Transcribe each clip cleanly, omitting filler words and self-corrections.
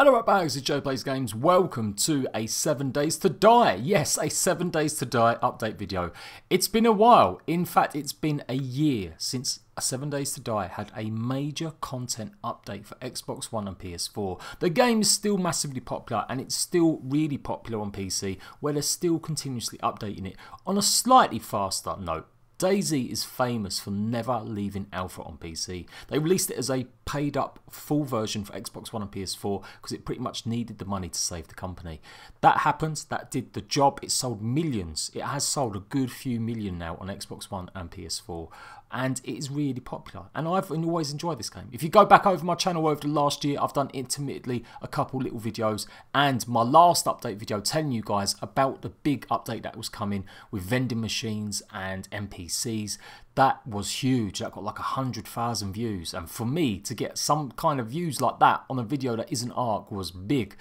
Hello right bags, it's Joe Plays Games. Welcome to a 7 Days to Die. Yes, a 7 Days to Die update video. It's been a while. In fact, it's been a year since 7 Days to Die had a major content update for Xbox One and PS4. The game is still massively popular and it's still really popular on PC, where they're still continuously updating it on a slightly faster note. DayZ is famous for never leaving alpha on PC. They released it as a paid up full version for Xbox One and PS4 because it pretty much needed the money to save the company. That happened, that did the job. It sold millions. It has sold a good few million now on Xbox One and PS4, and it is really popular, and I've always enjoyed this game. If you go back over my channel over the last year, I've done intermittently a couple little videos, and my last update video telling you guys about the big update that was coming with vending machines and NPCs. That was huge. That got like 100,000 views, and for me to get some kind of views like that on a video that isn't ARC was big.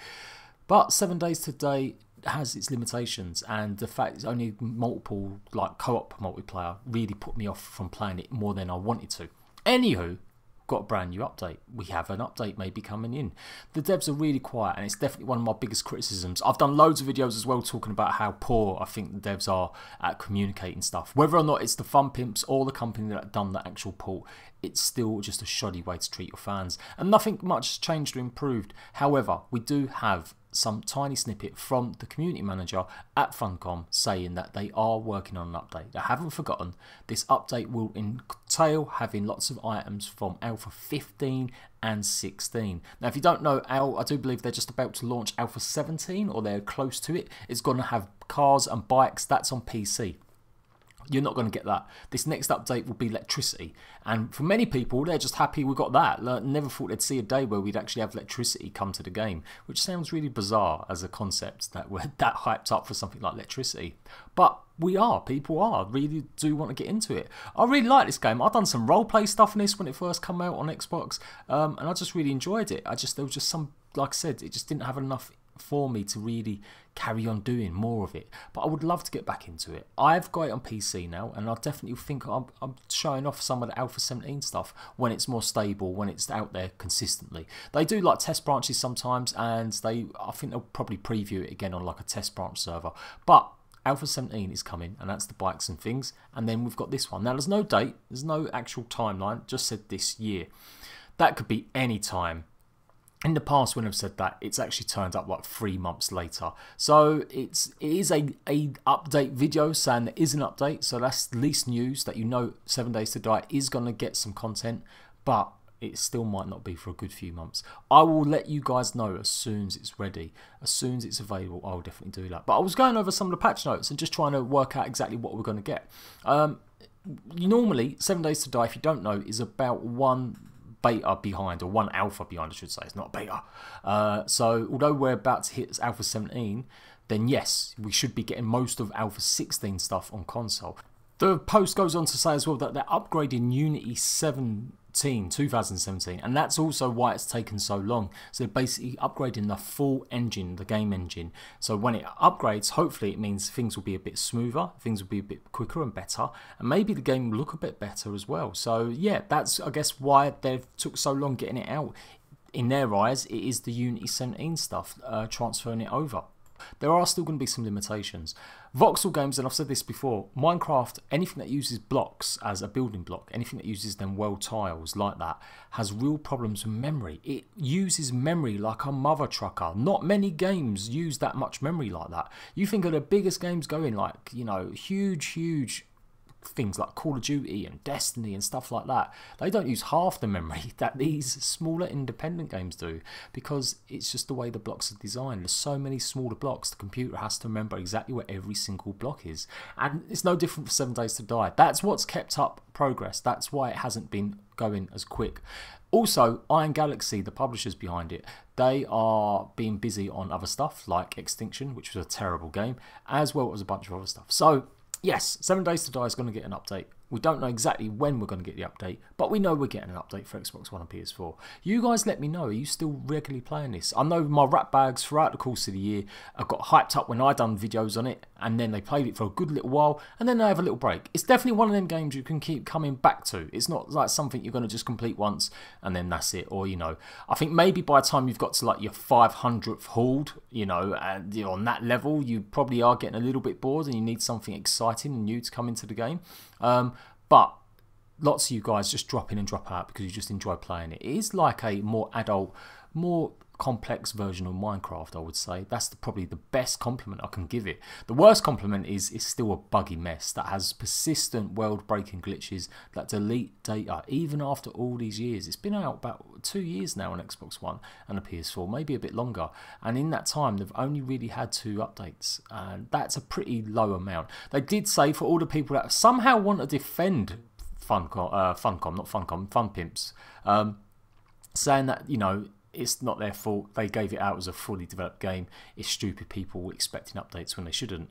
But 7 Days to Die has its limitations, and the fact it's only multiple, like co-op multiplayer, really put me off from playing it more than I wanted to. Anywho, got a brand new update. We have an update maybe coming in. The devs are really quiet, and it's definitely one of my biggest criticisms. I've done loads of videos as well talking about how poor I think the devs are at communicating stuff. Whether or not it's the fun pimps or the company that done the actual port, it's still just a shoddy way to treat your fans, and nothing much has changed or improved. However, we do have some tiny snippet from the community manager at Funcom saying that they are working on an update. They haven't forgotten. This update will entail having lots of items from Alpha 15 and 16. Now, if you don't know, I do believe they're just about to launch Alpha 17, or they're close to it. It's going to have cars and bikes. That's on PC. You're not going to get that. This next update will be Electriciy, and for many people, they're just happy we got that. Never thought they'd see a day where we'd actually have Electriciy come to the game, which sounds really bizarre as a concept that we're that hyped up for something like Electriciy. But we are, people are, really do want to get into it. I really like this game. I've done some roleplay stuff in this when it first came out on Xbox, and I just really enjoyed it. There was just some, like I said, it just didn't have enough for me to really carry on doing more of it, but I would love to get back into it. I've got it on PC now, and I definitely think I'm showing off some of the Alpha 17 stuff when it's more stable, when it's out there consistently. They do like test branches sometimes, and I think they'll probably preview it again on like a test branch server, but Alpha 17 is coming, and that's the bikes and things. And then we've got this one. Now, there's no date, there's no actual timeline, just said this year. That could be any time. In the past, when I've said that, it's actually turned up like 3 months later. So it is a update video saying there is an update. So that's the least news that you know 7 Days to Die is going to get some content, but it still might not be for a good few months. I will let you guys know as soon as it's ready. As soon as it's available, I'll definitely do that. But I was going over some of the patch notes and just trying to work out exactly what we're going to get. Normally, 7 Days to Die, if you don't know, is about one beta behind, or one alpha behind I should say. It's not beta. So although we're about to hit Alpha 17, then yes, we should be getting most of Alpha 16 stuff on console. The post goes on to say as well that they're upgrading Unity 2017, and that's also why it's taken so long. So they're basically upgrading the full engine, the game engine. So when it upgrades, hopefully it means things will be a bit smoother, things will be a bit quicker and better, and maybe the game will look a bit better as well. So yeah, that's I guess why they took so long getting it out. In their eyes, it is the Unity 17 stuff, transferring it over. There are still going to be some limitations. Voxel games, and I've said this before, Minecraft, anything that uses blocks as a building block, anything that uses them world tiles like that, has real problems with memory. It uses memory like a mother trucker. Not many games use that much memory like that. You think of the biggest games going, like, you know, huge things like Call of Duty and Destiny and stuff like that, they don't use half the memory that these smaller independent games do, because it's just the way the blocks are designed. There's so many smaller blocks, the computer has to remember exactly where every single block is, and it's no different for 7 Days to Die. That's what's kept up progress. That's why it hasn't been going as quick. Also, Iron Galaxy, the publishers behind it, they are being busy on other stuff like Extinction, which was a terrible game, as well as a bunch of other stuff. So yes, 7 Days to Die is going to get an update. We don't know exactly when we're going to get the update, but we know we're getting an update for Xbox One and PS4. You guys let me know, are you still regularly playing this? I know my rat bags throughout the course of the year have got hyped up when I done videos on it, and then they played it for a good little while, and then they have a little break. It's definitely one of them games you can keep coming back to. It's not like something you're going to just complete once and then that's it. Or, you know, I think maybe by the time you've got to like your 500th hauled, you know, and you're on that level, you probably are getting a little bit bored and you need something exciting and new to come into the game. But lots of you guys just drop in and drop out because you just enjoy playing it. It is like a more adult, more complex version of Minecraft, I would say. That's probably the best compliment I can give it. The worst compliment is it's still a buggy mess that has persistent world-breaking glitches that delete data even after all these years. It's been out about 2 years now on Xbox One and a PS4, maybe a bit longer. And in that time, they've only really had 2 updates. And that's a pretty low amount. They did say for all the people that somehow want to defend Fun Pimps, saying that, you know, it's not their fault. They gave it out as a fully developed game. It's stupid people expecting updates when they shouldn't.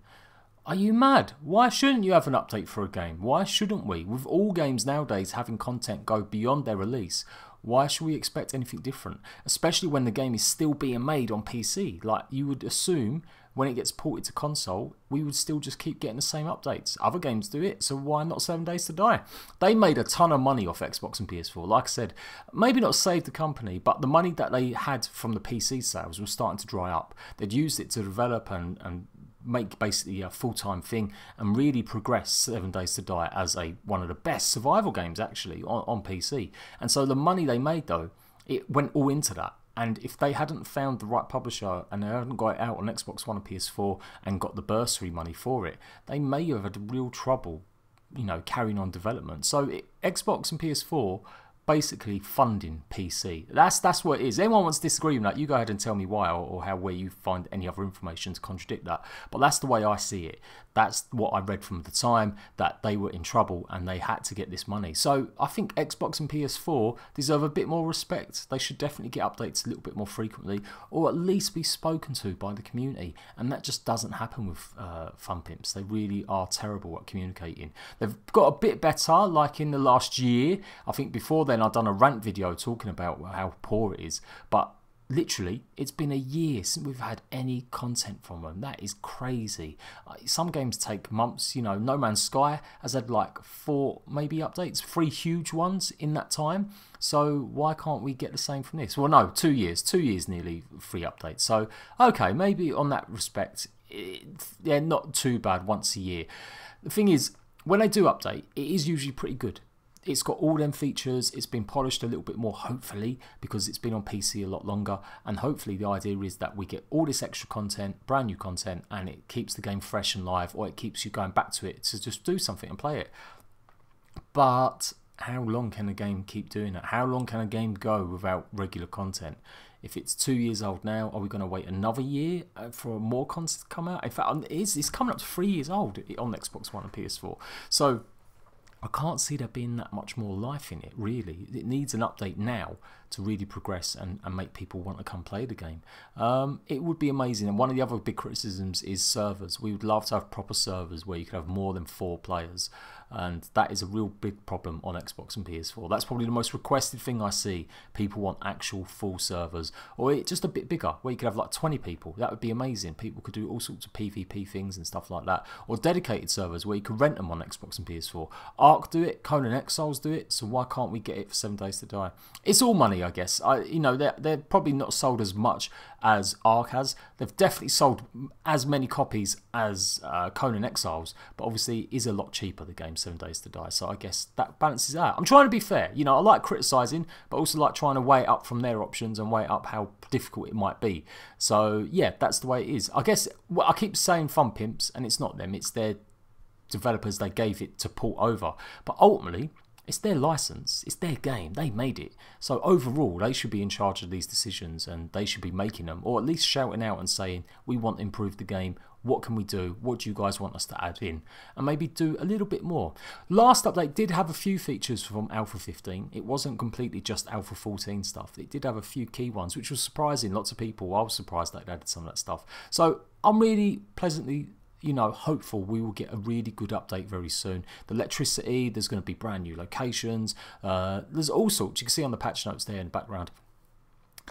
Are you mad? Why shouldn't you have an update for a game? Why shouldn't we? With all games nowadays having content go beyond their release, why should we expect anything different? Especially when the game is still being made on PC. Like, you would assume when it gets ported to console, we would still just keep getting the same updates. Other games do it, so why not 7 Days to Die? They made a ton of money off Xbox and PS4. Like I said, maybe not saved the company, but the money that they had from the PC sales was starting to dry up. They'd used it to develop and make basically a full-time thing and really progress 7 Days to Die as one of the best survival games actually on PC. And so the money they made though, it went all into that. And if they hadn't found the right publisher and they hadn't got it out on Xbox One and PS4 and got the bursary money for it, they may have had real trouble, you know, carrying on development. So Xbox and PS4 basically funding PC. That's what it is. Anyone wants to disagree with that, you go ahead and tell me why, or where you find any other information to contradict that. But that's the way I see it. That's what I read from the time, that they were in trouble and they had to get this money. So I think Xbox and PS4 deserve a bit more respect. They should definitely get updates a little bit more frequently, or at least be spoken to by the community. And that just doesn't happen with Fun Pimps. They really are terrible at communicating. They've got a bit better, like in the last year. I think before then I've done a rant video talking about how poor it is, but literally it's been a year since we've had any content from them. That is crazy. Some games take months, you know. No Man's Sky has had like 4 maybe updates, 3 huge ones in that time. So why can't we get the same from this? Well, no, 2 years nearly 3 updates. So okay, maybe on that respect, they're not too bad once a year. The thing is, when they do update, it is usually pretty good. It's got all them features, it's been polished a little bit more, hopefully, because it's been on PC a lot longer, and hopefully the idea is that we get all this extra content, brand new content, and it keeps the game fresh and live, or it keeps you going back to it to just do something and play it. But how long can a game keep doing that? How long can a game go without regular content? If it's 2 years old now, are we going to wait another year for more content to come out? In fact, it's coming up to 3 years old on Xbox One and PS4. So I can't see there being that much more life in it, really. It needs an update now to really progress and make people want to come play the game. It would be amazing. And one of the other big criticisms is servers. We would love to have proper servers where you could have more than 4 players. And that is a real big problem on Xbox and PS4. That's probably the most requested thing I see. People want actual full servers, or just a bit bigger, where you could have like 20 people. That would be amazing. People could do all sorts of PvP things and stuff like that. Or dedicated servers where you could rent them on Xbox and PS4. Ark do it, Conan Exiles do it, so why can't we get it for 7 Days to Die? It's all money, I guess. You know, they're probably not sold as much as Ark has. They've definitely sold as many copies as Conan Exiles, but obviously it is a lot cheaper, the game 7 Days to Die, so I guess that balances out. I'm trying to be fair, you know. I like criticising, but also like trying to weigh it up from their options and weigh up how difficult it might be. So yeah, that's the way it is. I guess I keep saying Fun Pimps, and it's not them, it's their developers they gave it to port over, but ultimately it's their license, it's their game, they made it. So overall, they should be in charge of these decisions, and they should be making them, or at least shouting out and saying, we want to improve the game, what can we do, what do you guys want us to add in, and maybe do a little bit more. Last update did have a few features from Alpha 15, it wasn't completely just Alpha 14 stuff, it did have a few key ones, which was surprising. Lots of people, I was surprised that they added some of that stuff. So I'm really pleasantly you know, hopeful we will get a really good update very soon. The Electriciy, there's going to be brand new locations. There's all sorts. You can see on the patch notes there in the background.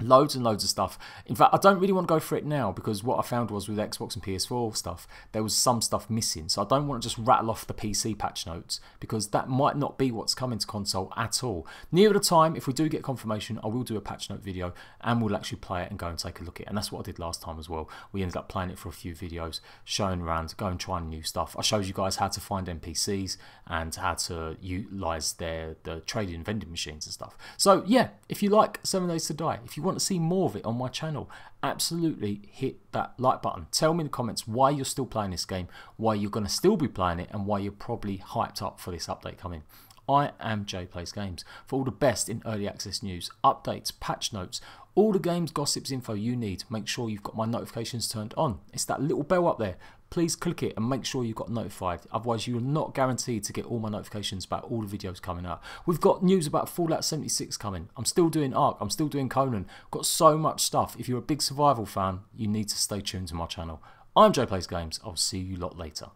Loads and loads of stuff. In fact, I don't really want to go for it now because what I found was with Xbox and PS4 stuff, there was some stuff missing. So I don't want to just rattle off the PC patch notes because that might not be what's coming to console at all. Near the time, if we do get confirmation, I will do a patch note video and we'll actually play it and go and take a look at it. And that's what I did last time as well. We ended up playing it for a few videos, showing around, going trying new stuff. I showed you guys how to find NPCs and how to utilise the trading and vending machines and stuff. So yeah, if you like 7 Days to Die, if you want to see more of it on my channel, absolutely hit that like button. Tell me in the comments why you're still playing this game, why you're going to still be playing it, and why you're probably hyped up for this update coming. I am Jade Plays Games. For all the best in early access news, updates, patch notes, all the games, gossips, info you need, make sure you've got my notifications turned on. It's that little bell up there. Please click it and make sure you got notified. Otherwise, you're not guaranteed to get all my notifications about all the videos coming out. We've got news about Fallout 76 coming. I'm still doing Ark. I'm still doing Conan. Got so much stuff. If you're a big survival fan, you need to stay tuned to my channel. I'm Jade Plays Games. I'll see you lot later.